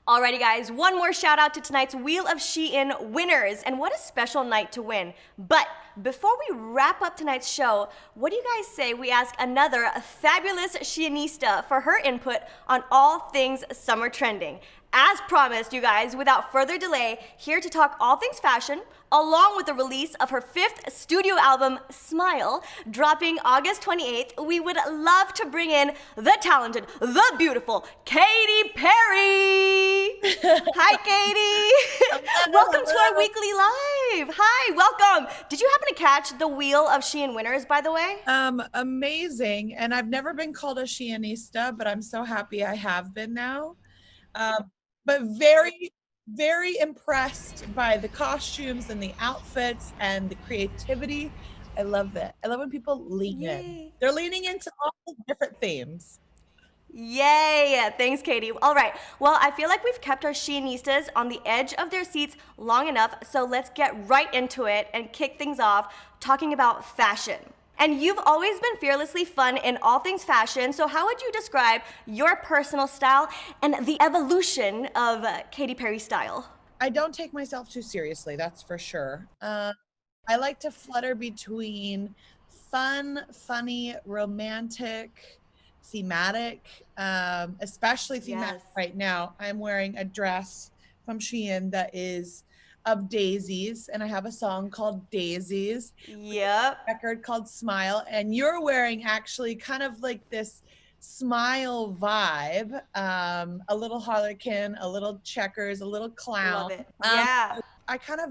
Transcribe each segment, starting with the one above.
Alrighty guys, one more shout out to tonight's Wheel of Shein winners, and what a special night to win. But before we wrap up tonight's show, what do you guys say we ask another fabulous Sheinista for her input on all things summer trending? As promised, you guys, without further delay, here to talk all things fashion, along with the release of her 5th studio album, Smile, dropping August 28th, we would love to bring in the talented, the beautiful Katy Perry. Hi, Katy. Welcome to our weekly live. Hi, welcome. Did you happen to catch the Wheel of Shein winners, by the way? Amazing. And I've never been called a Sheinista, but I'm so happy I have been now. But very, very impressed by the costumes and the outfits and the creativity. I love that. I love when people lean in. They're leaning into all the different themes. Yay! Thanks, Katie. All right. Well, I feel like we've kept our Sheinistas on the edge of their seats long enough, so let's get right into it and kick things off talking about fashion. And you've always been fearlessly fun in all things fashion, so how would you describe your personal style and the evolution of Katy Perry style? I don't take myself too seriously, that's for sure. I like to flutter between fun, funny, romantic, thematic, especially thematic right now. I'm wearing a dress from Shein that is of daisies, and I have a song called Daisies. Yep. A record called Smile, and you're wearing actually kind of like this smile vibe, a little harlequin, a little checkers, a little clown. Love it. Yeah. I kind of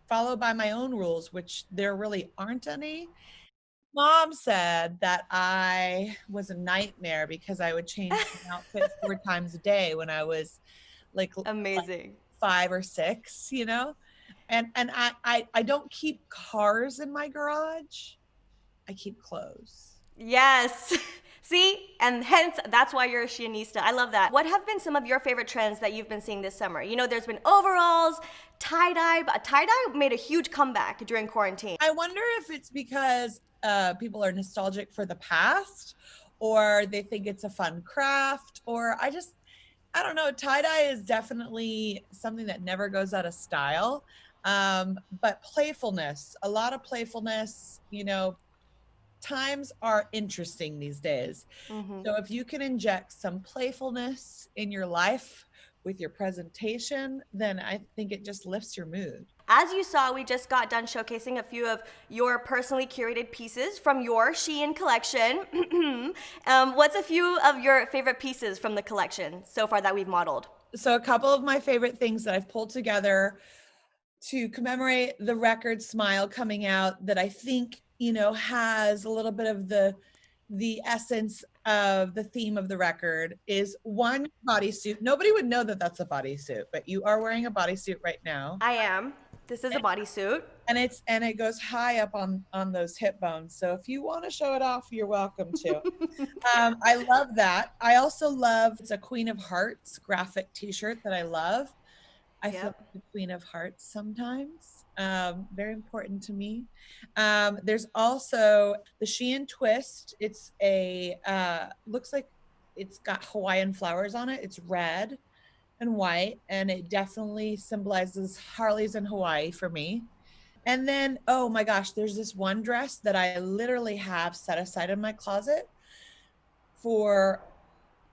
follow by my own rules, which there really aren't any. Mom said that I was a nightmare because I would change my outfit 4 times a day when I was amazing. 5 or 6, you know? And I don't keep cars in my garage. I keep clothes. Yes. See? And hence, that's why you're a Sheinista. I love that. What have been some of your favorite trends that you've been seeing this summer? You know, there's been overalls, tie-dye, but tie-dye made a huge comeback during quarantine. I wonder if it's because people are nostalgic for the past, or they think it's a fun craft, or I don't know. Tie-dye is definitely something that never goes out of style. But playfulness, a lot of playfulness, you know, times are interesting these days. So if you can inject some playfulness in your life with your presentation, then I think it just lifts your mood. As you saw, we just got done showcasing a few of your personally curated pieces from your Shein collection. What's a few of your favorite pieces from the collection so far that we've modeled? So a couple of my favorite things that I've pulled together to commemorate the record Smile coming out that I think, you know, has a little bit of the essence of the theme of the record is one bodysuit. Nobody would know that that's a bodysuit, but you are wearing a bodysuit right now. I am. This is a bodysuit. And it goes high up on those hip bones. So if you want to show it off, you're welcome to. I love that. I also love, it's a Queen of Hearts graphic t-shirt that I love. I feel like the Queen of Hearts sometimes. Very important to me. There's also the Shein twist. It's a, looks like it's got Hawaiian flowers on it. It's red and white, and it definitely symbolizes Harley's in Hawaii for me. And then, oh my gosh, there's this one dress that I literally have set aside in my closet for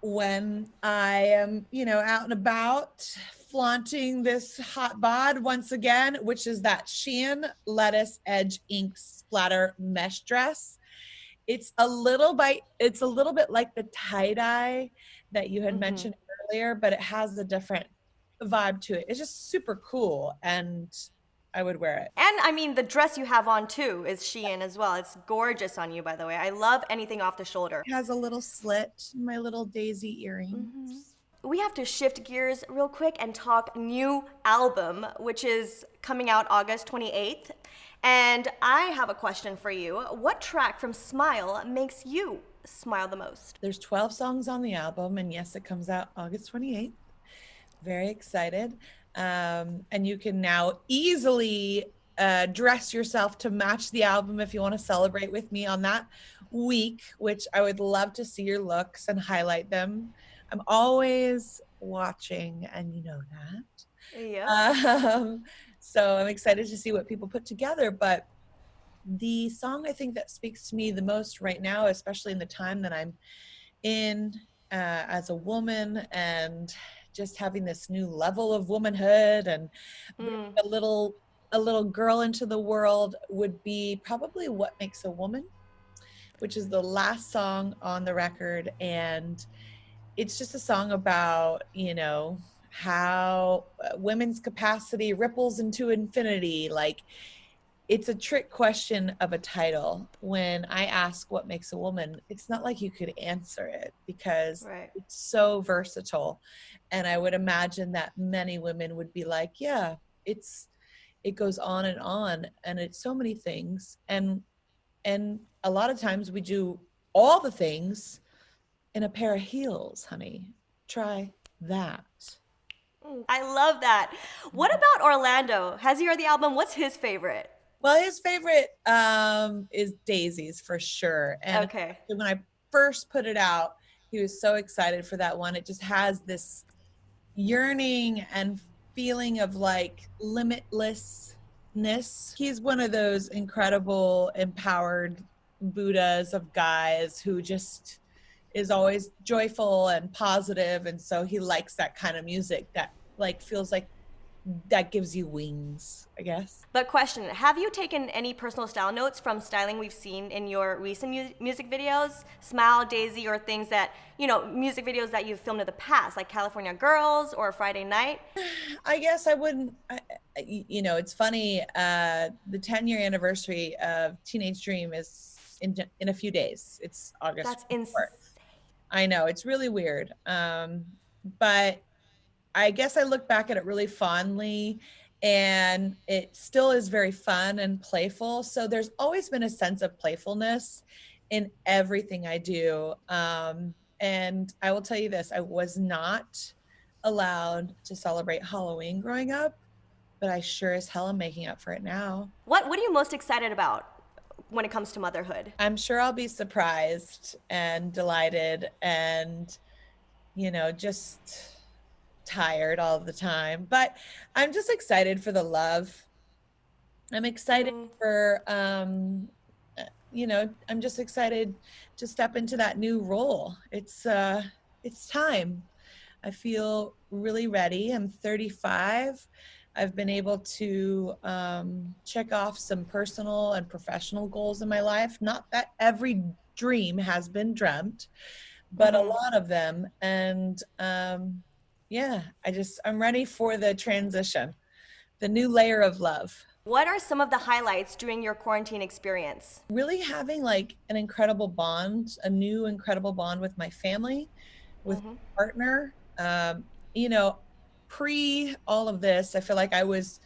when I am, you know, out and about flaunting this hot bod once again, which is that Shein Lettuce Edge Ink Splatter Mesh Dress. It's a little bit like the tie-dye that you had mentioned earlier, but it has a different vibe to it. It's just super cool, and I would wear it. And I mean, the dress you have on too is Shein as well. It's gorgeous on you, by the way. I love anything off the shoulder. It has a little slit, my little daisy earrings. We have to shift gears real quick and talk new album, which is coming out August 28th. And I have a question for you. What track from Smile makes you smile the most? There's 12 songs on the album, and yes, it comes out August 28th. Very excited. And you can now easily dress yourself to match the album if you want to celebrate with me on that week, which I would love to see your looks and highlight them. I'm always watching, and you know Yep. that. So I'm excited to see what people put together. But the song I think that speaks to me the most right now, especially in the time that I'm in as a woman, and just having this new level of womanhood and bringing Mm. a little girl into the world, would be probably What Makes a Woman, which is the last song on the record. And it's just a song about, you know, how women's capacity ripples into infinity. Like, it's a trick question of a title. When I ask what makes a woman, it's not like you could answer it, because Right. it's so versatile. And I would imagine that many women would be like, yeah, it goes on, and it's so many things. And a lot of times we do all the things in a pair of heels, honey. Try that. I love that. What about Orlando? Has he heard the album? What's his favorite? Well, his favorite is Daisies for sure. And Okay. when I first put it out, he was so excited for that one. It just has this yearning and feeling of like limitlessness. He's one of those incredible, empowered Buddhas of guys who just is always joyful and positive. And so he likes that kind of music that like feels like that gives you wings, I guess. But question, have you taken any personal style notes from styling we've seen in your recent music videos? Smile, Daisy, or things that, you know, music videos that you've filmed in the past, like California Girls or Friday Night? I guess I wouldn't, you know, it's funny. The 10-year anniversary of Teenage Dream is in a few days. It's August That's insane. 4th. I know, it's really weird. But I guess I look back at it really fondly, and it still is very fun and playful. So there's always been a sense of playfulness in everything I do. And I will tell you this, I was not allowed to celebrate Halloween growing up, but I sure as hell am making up for it now. What are you most excited about when it comes to motherhood? I'm sure I'll be surprised and delighted and, you know, just tired all the time. But I'm just excited for the love. I'm excited for, you know, I'm just excited to step into that new role. It's time. I feel really ready. I'm 35. I've been able to check off some personal and professional goals in my life. Not that every dream has been dreamt, but a lot of them. And yeah, I'm ready for the transition, the new layer of love. What are some of the highlights during your quarantine experience? Really having like an incredible bond, a new incredible bond with my family, with my partner. You know, pre all of this, I feel like I was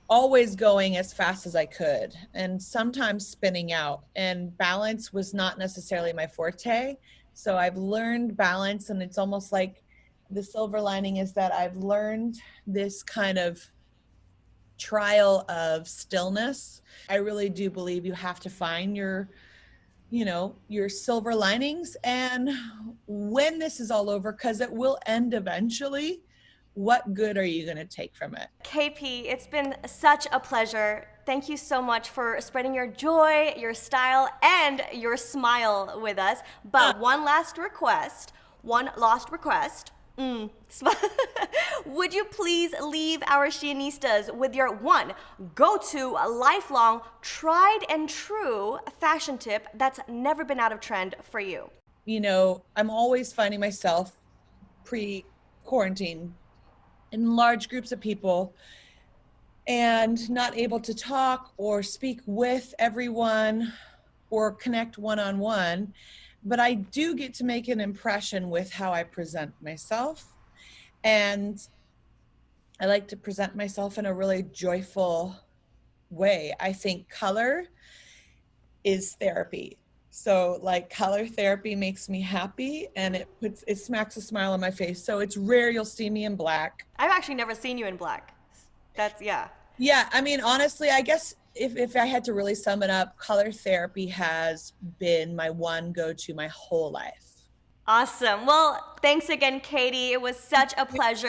always going as fast as I could and sometimes spinning out, and balance was not necessarily my forte. So I've learned balance, and it's almost like the silver lining is that I've learned this kind of trial of stillness. I really do believe you have to find your, you know, your silver linings. And when this is all over, because it will end eventually, what good are you going to take from it? KP, it's been such a pleasure. Thank you so much for spreading your joy, your style, and your smile with us. But one last request. Would you please leave our Sheinistas with your one go-to lifelong, tried and true fashion tip that's never been out of trend for you? You know, I'm always finding myself pre-quarantine in large groups of people and not able to talk or speak with everyone or connect one-on-one. But I do get to make an impression with how I present myself. And I like to present myself in a really joyful way. I think color is therapy. So like color therapy makes me happy, and it smacks a smile on my face. So it's rare you'll see me in black. I've actually never seen you in black. Yeah. Yeah, I mean, honestly, I guess if I had to really sum it up, color therapy has been my one go-to my whole life. Awesome. Well, thanks again, Katie. It was such a pleasure.